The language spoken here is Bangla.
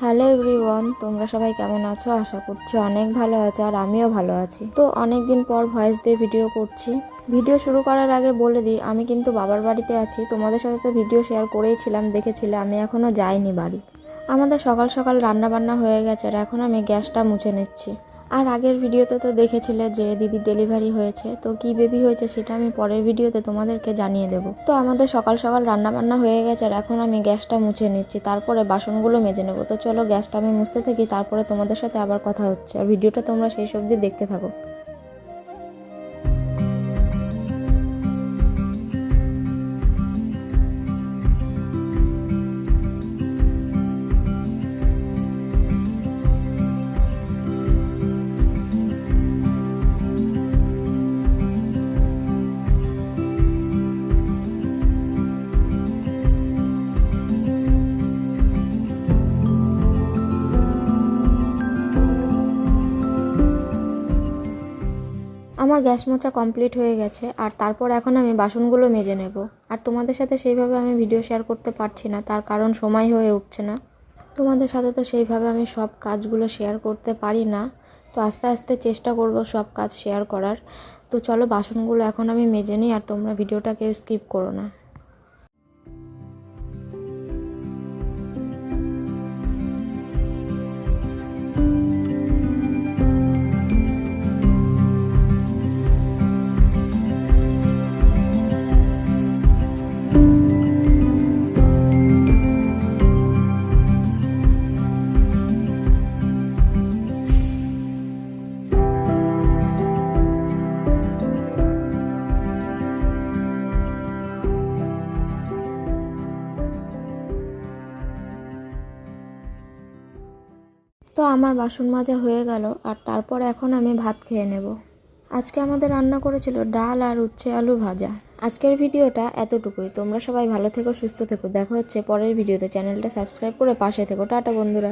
হ্যালো এভরিওয়ান, তোমরা সবাই কেমন আছো? আশা করছি অনেক ভালো আছো, আর আমিও ভালো আছি। তো অনেক দিন পর ভয়েস দিয়ে ভিডিও করছি। ভিডিও শুরু করার আগে বলে দিই, আমি কিন্তু বাবার বাড়িতে আছি। তোমাদের সাথে তো ভিডিও শেয়ার করেইছিলাম, দেখেছিলে। আমি এখনও যাইনি বাড়ি। আমাদের সকাল সকাল রান্না বান্না হয়ে গেছে, আর এখন আমি গ্যাসটা মুছে নিচ্ছি। আর আগের ভিডিওতে তো দেখেছিলে যে দিদির ডেলিভারি হয়েছে, তো কি বেবি হয়েছে সেটা আমি পরের ভিডিওতে তোমাদেরকে জানিয়ে দেব। তো আমাদের সকাল সকাল রান্না বান্না হয়ে গেছে, আর এখন আমি গ্যাসটা মুছে নিচ্ছি, তারপরে বাসনগুলো মেজে নেবো। তো চলো গ্যাসটা আমি মুছতে থাকি, তারপরে তোমাদের সাথে আবার কথা হচ্ছে। আর ভিডিওটা তোমরা শেষ অবধি দেখতে থাকো। আমার গ্যাস মোছা কমপ্লিট হয়ে গেছে, আর তারপর এখন আমি বাসনগুলো মেজে নেব। আর তোমাদের সাথে সেইভাবে আমি ভিডিও শেয়ার করতে পারছি না, তার কারণ সময় হয়ে উঠছে না। তোমাদের সাথে তো সেইভাবে আমি সব কাজগুলো শেয়ার করতে পারি না। তো আস্তে আস্তে চেষ্টা করব সব কাজ শেয়ার করার। তো চলো বাসনগুলো এখন আমি মেজে নিই, আর তোমরা ভিডিওটা কেউ স্কিপ করো না। তো আমার বাসন মাজা হয়ে গেল, আর তারপর এখন আমি ভাত খেয়ে নেব। আজকে আমাদের রান্না করেছিল ডাল আর উচ্ছে আলু ভাজা। আজকের ভিডিওটা এতটুকুই। তোমরা সবাই ভালো থেকো, সুস্থ থেকো। দেখা হচ্ছে পরের ভিডিওতে। চ্যানেলটা সাবস্ক্রাইব করে পাশে থেকো। টাটা বন্ধুরা।